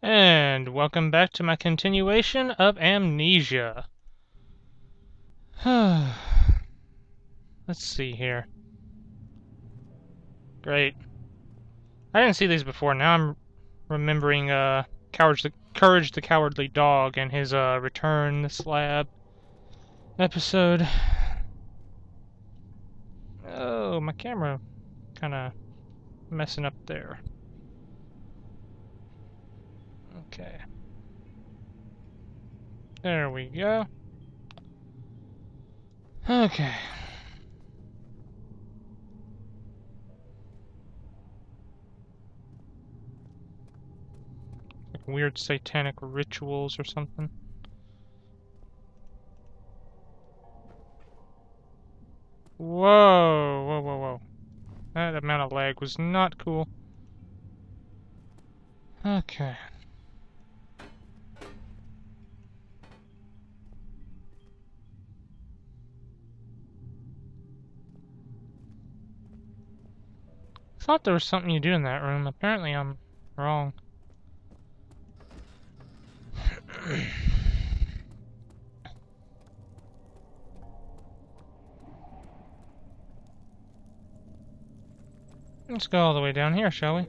And welcome back to my continuation of Amnesia. Let's see here. Great. I didn't see these before. Now I'm remembering Courage the Cowardly Dog and his Return the Slab episode. Oh, my camera kinda messing up there. Okay. There we go. Okay. Like weird satanic rituals or something. Whoa, whoa, whoa, whoa. That amount of lag was not cool. Okay. I thought there was something you do in that room. Apparently I'm wrong. Let's go all the way down here, shall we?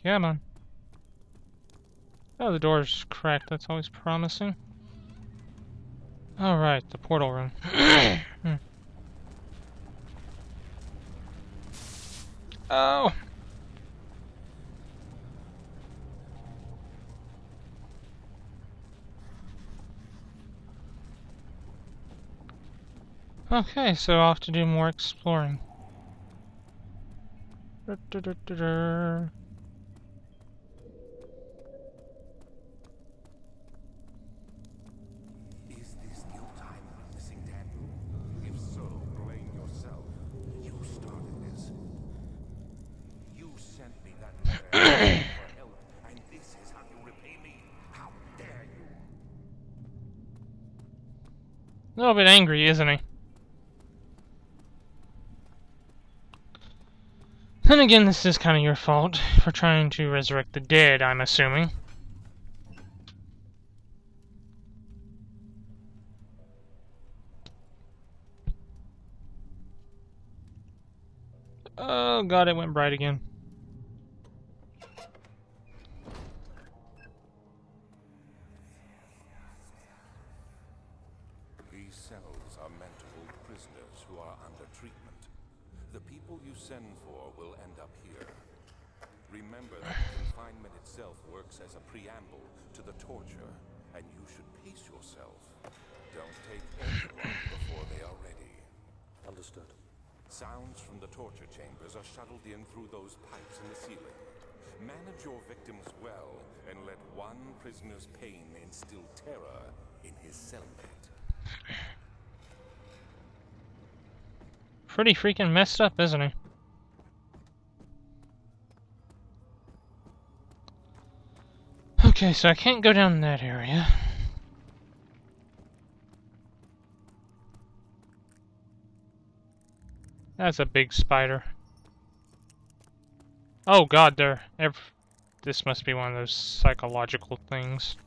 Come on. Oh, the door's cracked. That's always promising. Alright, the portal room. Oh! Okay, so off to do more exploring. And this is how you repay me? How dare you? A little bit angry, isn't he? Then again, this is kind of your fault for trying to resurrect the dead, I'm assuming. Oh god, it went bright again. These cells are meant to hold prisoners who are under treatment. The people you send for will end up here. Remember that the confinement itself works as a preamble to the torture, and you should pace yourself. Don't take anyone before they are ready. Understood. Sounds from the torture chambers are shuttled in through those pipes in the ceiling. Manage your victims well, and let one prisoner's pain instill terror in his cellmate. Pretty freaking messed up, isn't he? Okay, so I can't go down that area. That's a big spider. Oh god, this must be one of those psychological things.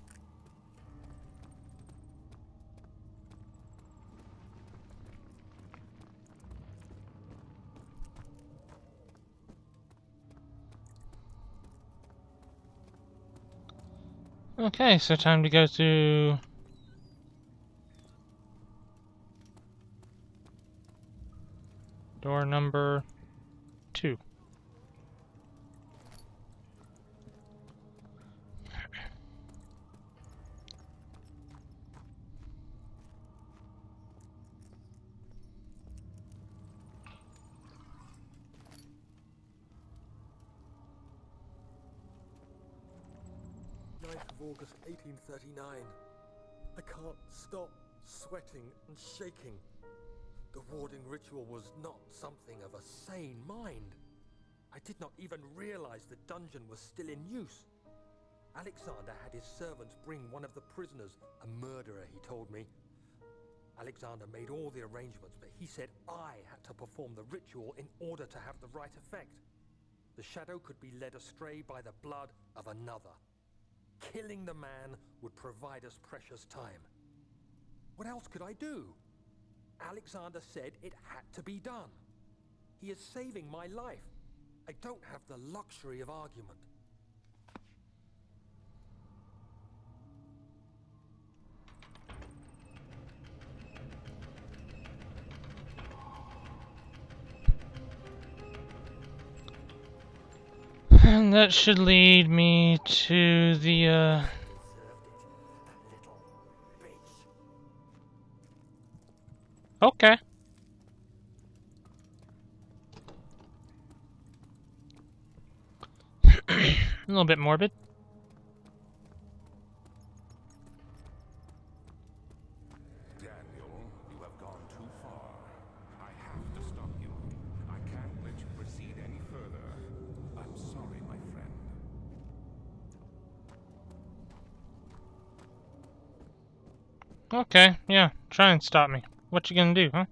Okay, so time to go to door number 2. August 1839. I can't stop sweating and shaking. The warding ritual was not something of a sane mind. I did not even realize the dungeon was still in use. Alexander had his servants bring one of the prisoners, a murderer, he told me. Alexander made all the arrangements, but he said I had to perform the ritual in order to have the right effect. The shadow could be led astray by the blood of another. Killing the man would provide us precious time. What else could I do? Alexander said it had to be done. He is saving my life. I don't have the luxury of argument. And that should lead me to the, Okay. A little bit morbid. Daniel, you have gone too far. I have to stop you. I can't let you proceed any further. I'm sorry, my friend. Okay, yeah, try and stop me. What you gonna do, huh?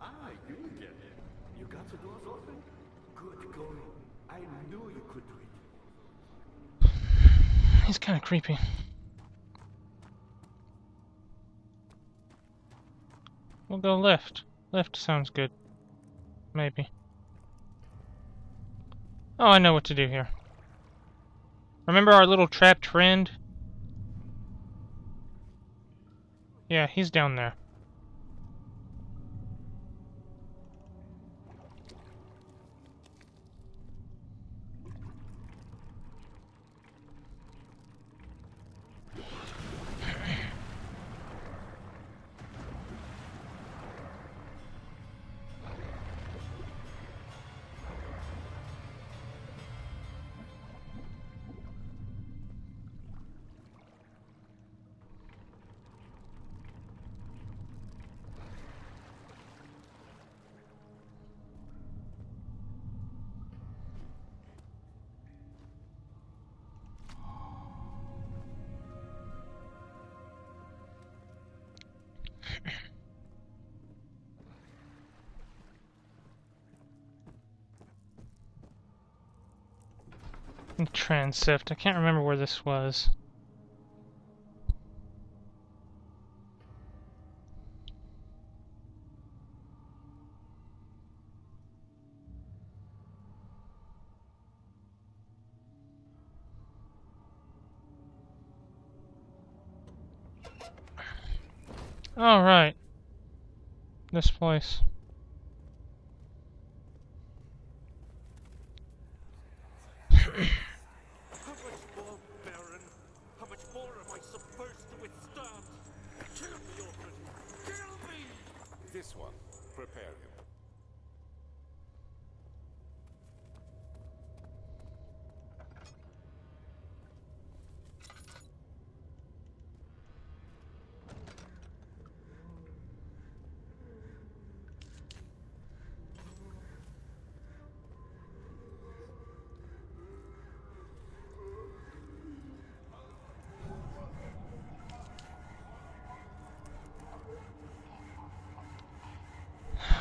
Ah, you again. You got the doors open? Good going. I knew you could do it. He's kind of creepy. We'll go left. Left sounds good. Maybe. Oh, I know what to do here. Remember our little trapped friend? Yeah, he's down there. Transift. I can't remember where this was. Alright. This place. How much more, Baron? How much more am I supposed to withstand? Kill me already! Kill me! This one. Prepare him.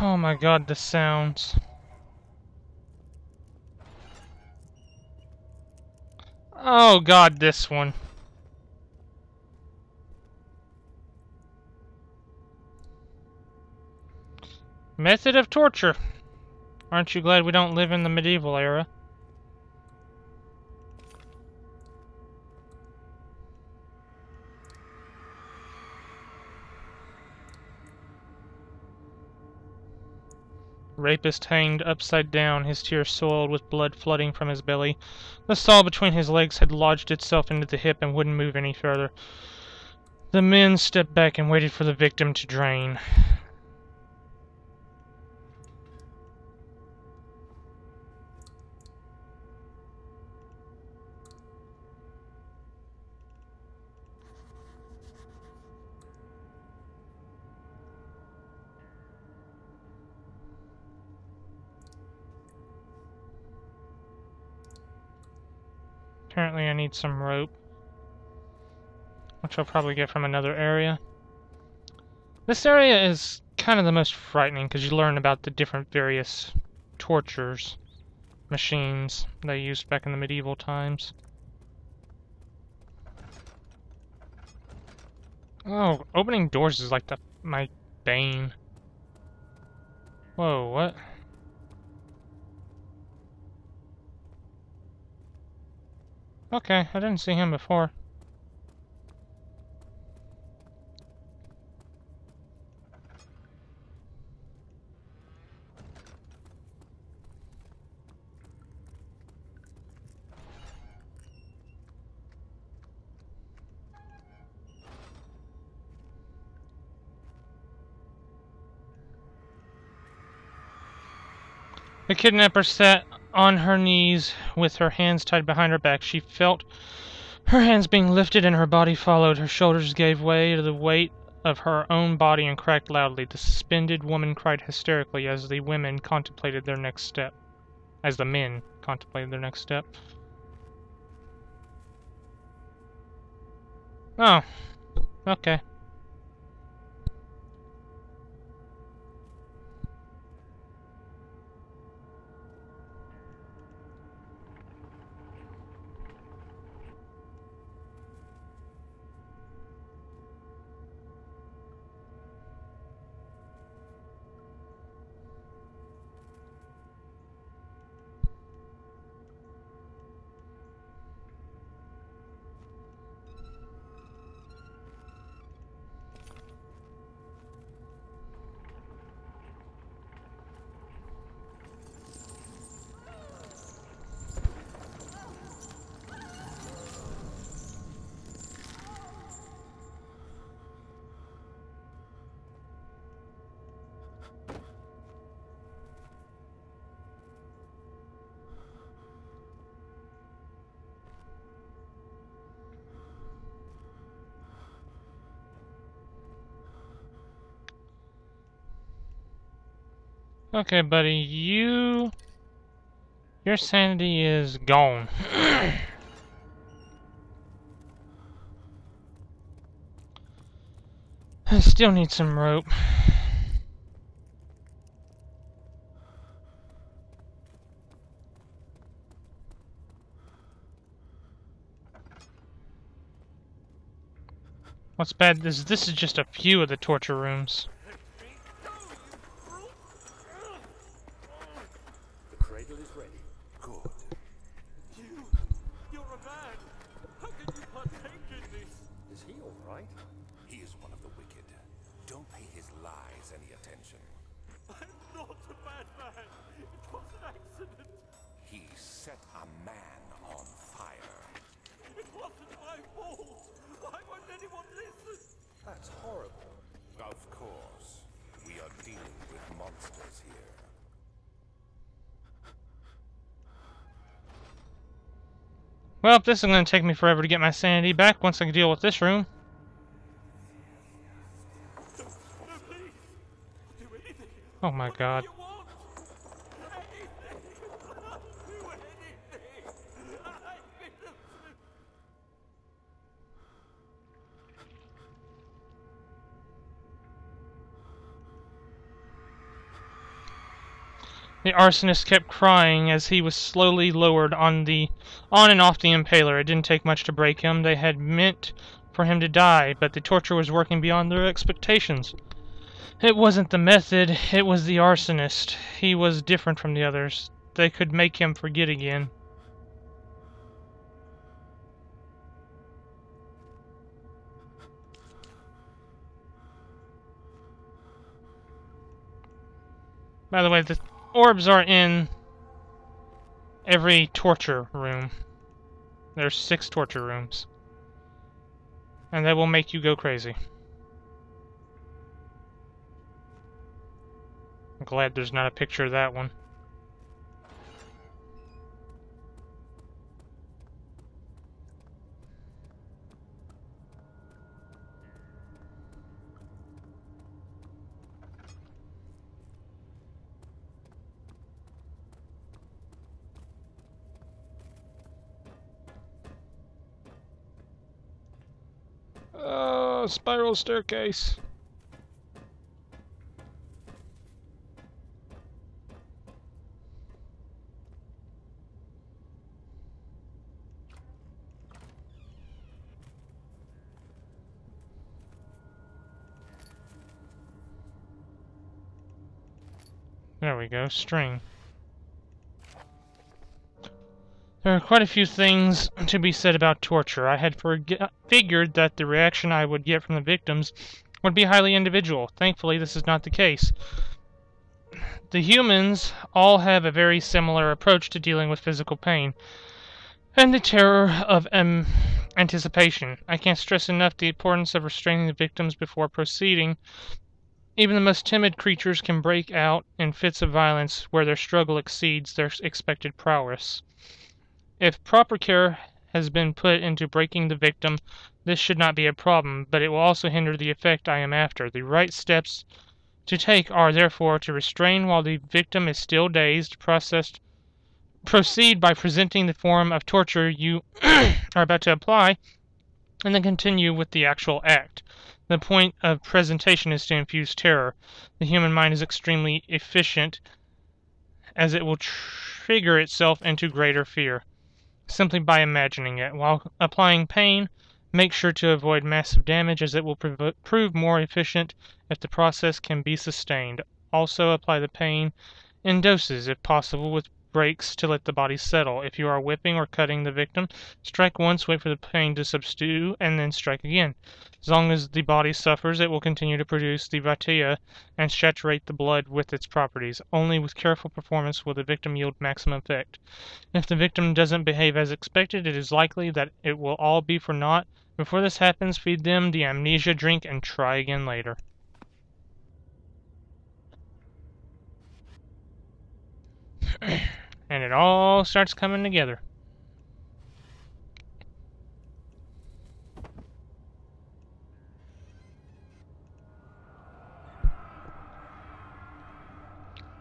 Oh my god, the sounds. Oh god, this one. Method of torture. Aren't you glad we don't live in the medieval era? Rapist hanged upside down, his tears soiled with blood flooding from his belly. The saw between his legs had lodged itself into the hip and wouldn't move any further. The men stepped back and waited for the victim to drain. Apparently I need some rope, which I'll probably get from another area. This area is kind of the most frightening because you learn about the different various tortures machines they used back in the medieval times. Oh, opening doors is like my bane. Whoa, what? Okay, I didn't see him before. The kidnapper sat on her knees with her hands tied behind her back. She felt her hands being lifted and her body followed. Her shoulders gave way to the weight of her own body and cracked loudly. The suspended woman cried hysterically as the women contemplated their next step. As the men contemplated their next step. Oh. Okay. Okay, buddy, your sanity is gone. I still need some rope. What's bad is this is just a few of the torture rooms. The cradle is ready. Good. You're a man. How can you partake in this? Is he all right? He is one of the wicked. Don't pay his lies any attention. I'm not a bad man. It was an accident. He set a man on fire. It wasn't my fault. Why won't anyone listen? That's horrible. Of course. We are dealing with monsters here. Well, this is going to take me forever to get my sanity back once I can deal with this room. No, please. Do anything. Oh my god. You want? Anything. Do anything. I've been The arsonist kept crying as he was slowly lowered on and off the impaler. It didn't take much to break him. They had meant for him to die, but the torture was working beyond their expectations. It wasn't the method, it was the arsonist. He was different from the others. They could make him forget again. By the way, the orbs are in every torture room. There's 6 torture rooms. And they will make you go crazy. I'm glad there's not a picture of that one. Spiral staircase. There we go, string. There are quite a few things to be said about torture. I had figured that the reaction I would get from the victims would be highly individual. Thankfully, this is not the case. The humans all have a very similar approach to dealing with physical pain and the terror of anticipation. I can't stress enough the importance of restraining the victims before proceeding. Even the most timid creatures can break out in fits of violence where their struggle exceeds their expected prowess. If proper care has been put into breaking the victim, this should not be a problem, but it will also hinder the effect I am after. The right steps to take are therefore to restrain while the victim is still dazed, proceed by presenting the form of torture you are about to apply, and then continue with the actual act. The point of presentation is to infuse terror. The human mind is extremely efficient, as it will trigger itself into greater fear, simply by imagining it. While applying pain, make sure to avoid massive damage, as it will prove more efficient if the process can be sustained. Also, apply the pain in doses, if possible, with breaks to let the body settle. If you are whipping or cutting the victim, strike once, wait for the pain to subdue, and then strike again. As long as the body suffers, it will continue to produce the vata and saturate the blood with its properties. Only with careful performance will the victim yield maximum effect. If the victim doesn't behave as expected, it is likely that it will all be for naught. Before this happens, feed them the amnesia drink and try again later. And it all starts coming together.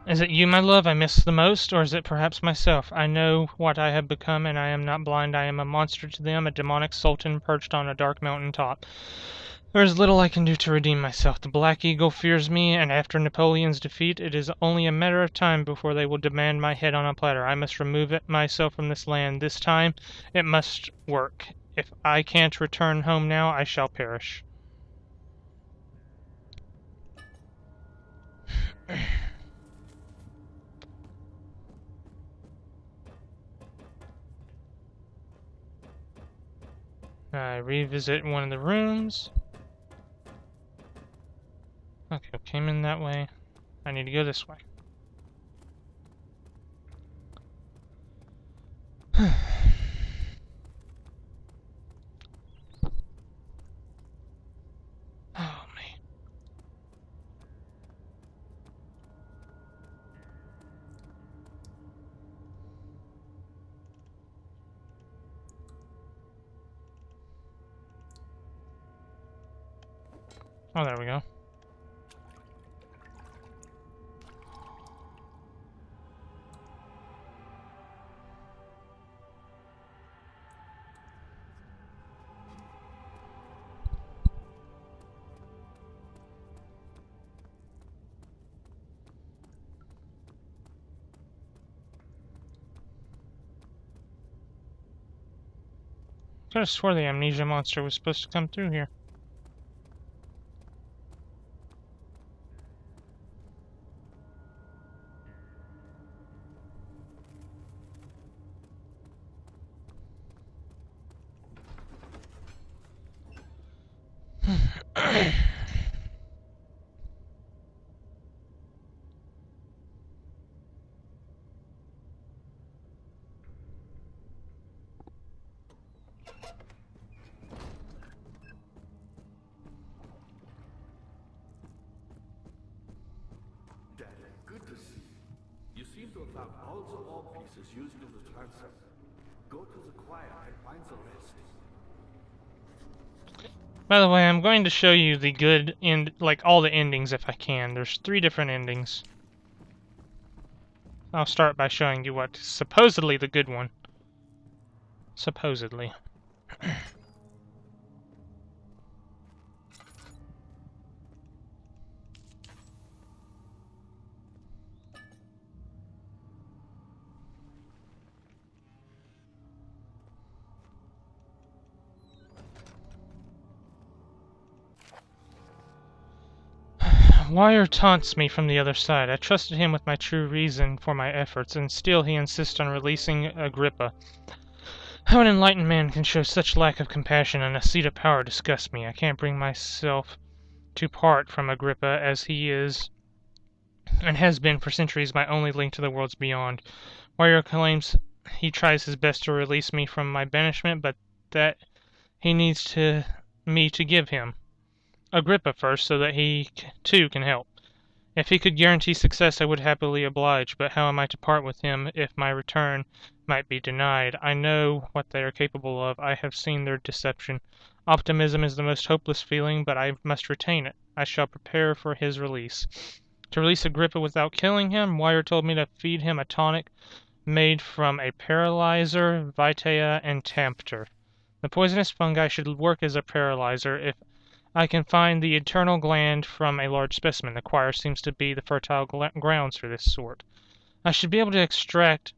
Is it you, my love, I miss the most, or is it perhaps myself? I know what I have become, and I am not blind. I am a monster to them, a demonic sultan perched on a dark mountain top. There is little I can do to redeem myself. The Black Eagle fears me, and after Napoleon's defeat, it is only a matter of time before they will demand my head on a platter. I must remove myself from this land. This time, it must work. If I can't return home now, I shall perish. I revisit one of the rooms. Okay, came in that way. I need to go this way. Oh, man. Oh, there we go. I could have swore the amnesia monster was supposed to come through here. Dad, good to see you. You seem to have found all the ore pieces used in the transfer. Go to the choir and find the rest. By the way, I'm going to show you the good end, like all the endings if I can. There's 3 different endings. I'll start by showing you what is supposedly the good one. Supposedly. Wire taunts me from the other side. I trusted him with my true reason for my efforts, and still he insists on releasing Agrippa. How an enlightened man can show such lack of compassion and a seat of power disgusts me. I can't bring myself to part from Agrippa, as he is and has been for centuries my only link to the worlds beyond. Wire claims he tries his best to release me from my banishment, but that he needs me to give him Agrippa first, so that he too can help. If he could guarantee success, I would happily oblige, but how am I to part with him if my return might be denied? I know what they are capable of. I have seen their deception. Optimism is the most hopeless feeling, but I must retain it. I shall prepare for his release. To release Agrippa without killing him, Wire told me to feed him a tonic made from a paralyzer, vitea, and tempter. The poisonous fungi should work as a paralyzer if I can find the internal gland from a large specimen. The choir seems to be the fertile grounds for this sort. I should be able to extract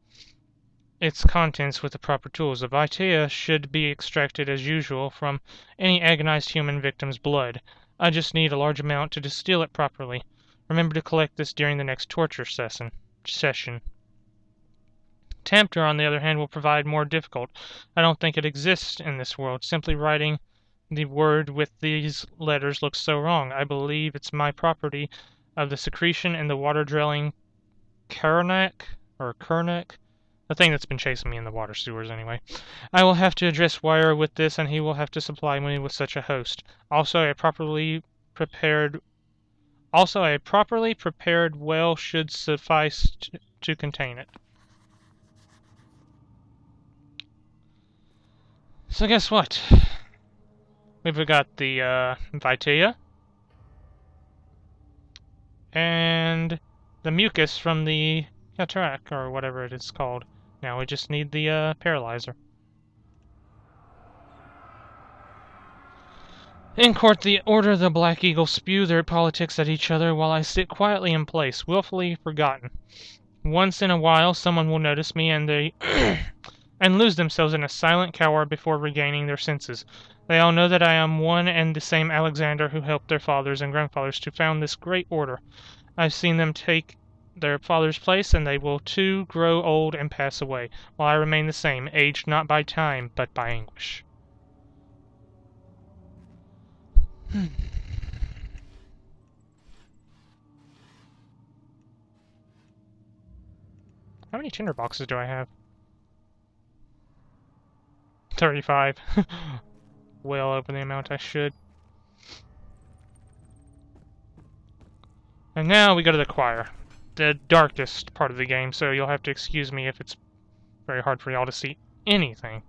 its contents with the proper tools. The vitea should be extracted as usual from any agonized human victim's blood. I just need a large amount to distill it properly. Remember to collect this during the next torture session. Tempter, on the other hand, will provide more difficult. I don't think it exists in this world. Simply writing the word with these letters looks so wrong. I believe it's my property of the secretion in the water-dwelling Kernak, the thing that's been chasing me in the water sewers anyway. I will have to address Wire with this, and he will have to supply me with such a host. Also, a properly prepared well should suffice to contain it. So guess what? We've got the vitea and the mucus from the cataract, or whatever it is called. Now we just need the paralyzer. In court, the Order of the Black Eagle spew their politics at each other while I sit quietly in place, willfully forgotten. Once in a while, someone will notice me, and they and lose themselves in a silent cower before regaining their senses. They all know that I am one and the same Alexander who helped their fathers and grandfathers to found this great order. I've seen them take their father's place, and they will too grow old and pass away, while I remain the same, aged not by time, but by anguish. How many tinder boxes do I have? 35. Well over the amount I should. And now we go to the choir. The darkest part of the game, so you'll have to excuse me if it's very hard for y'all to see anything.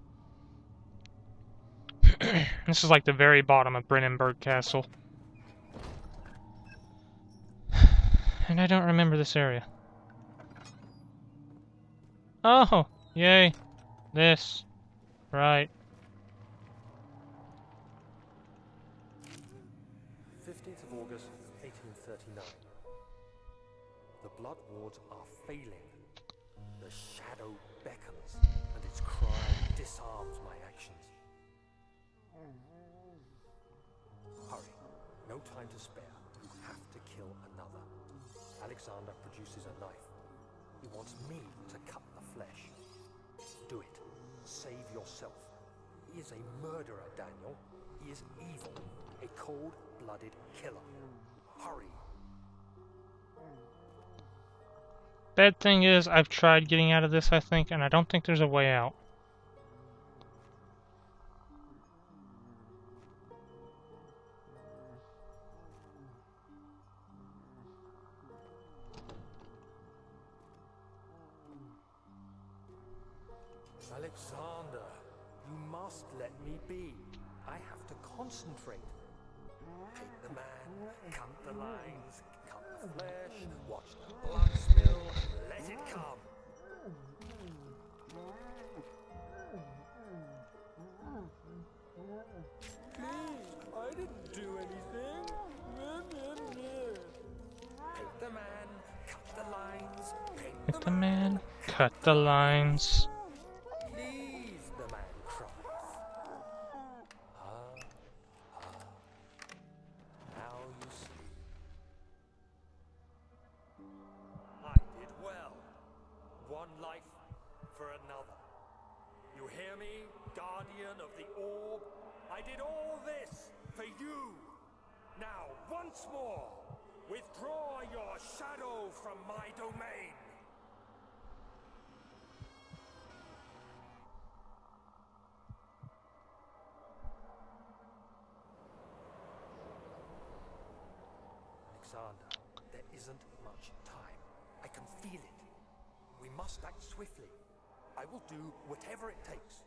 This is like the very bottom of Brennenburg Castle. And I don't remember this area. Oh, yay. This. Right. 15th of August, 1839. The blood wards are failing. The shadow beckons, and its cry disarms my actions. Hurry. No time to spare. You have to kill another. Alexander produces a knife. He wants me to cut the flesh. Do it. Save yourself. He is a murderer, Daniel. He is evil. A cold-blooded killer. Hurry. Bad thing is, I've tried getting out of this, I think, and I don't think there's a way out. Alexander, you must let me be. I have to concentrate. Take the man, cut the lines, cut the flesh, watch the blood spill, let it come. Please, I didn't do anything. Take the man, cut the lines, Take the man, cut the lines. Please, the man cries. Now you see. guardian of the orb. I did all this for you. Now, once more, withdraw your shadow from my domain. Alexander, there isn't much time. I can feel it. We must act swiftly. I will do whatever it takes.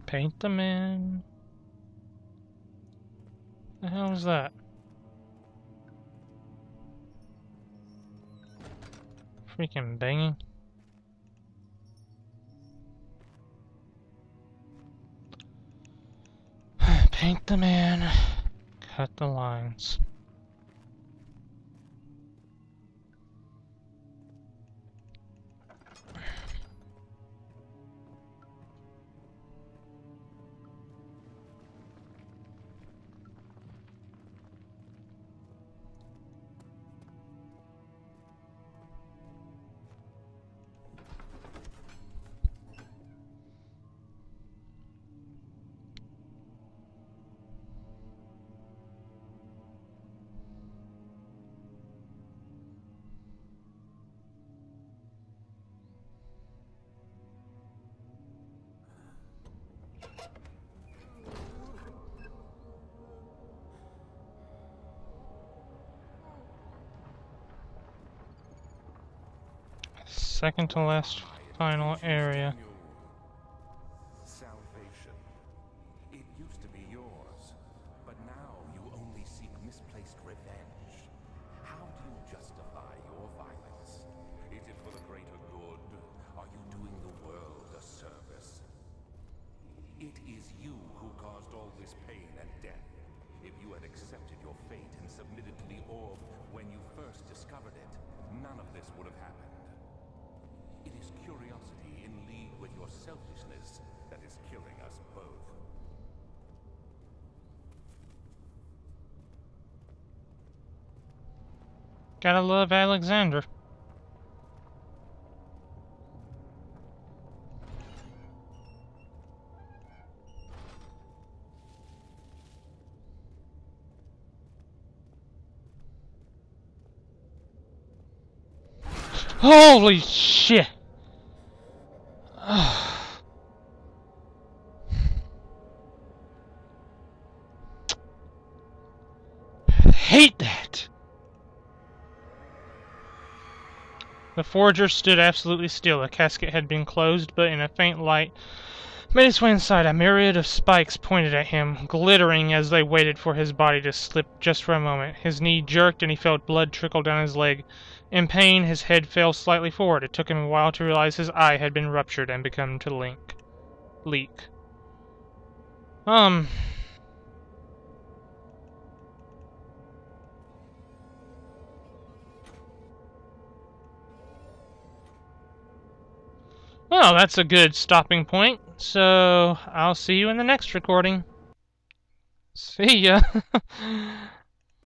Paint them in. The hell is that? Freaking banging. Paint them in. Cut the lines. Second to last final area. Salvation. It used to be yours, but now you only seek misplaced revenge. How do you justify your violence? Is it for the greater good? Are you doing the world a service? It is you who caused all this pain and death. If you had accepted your fate and submitted to the orb when you first discovered it, none of this would have happened. It is curiosity in league with your selfishness that is killing us both. Gotta love Alexander. Holy shit! Hate that! The forger stood absolutely still. The casket had been closed, but in a faint light made its way inside. A myriad of spikes pointed at him, glittering as they waited for his body to slip just for a moment. His knee jerked and he felt blood trickle down his leg. In pain, his head fell slightly forward. It took him a while to realize his eye had been ruptured and begun to leak. Well, that's a good stopping point. So, I'll see you in the next recording. See ya!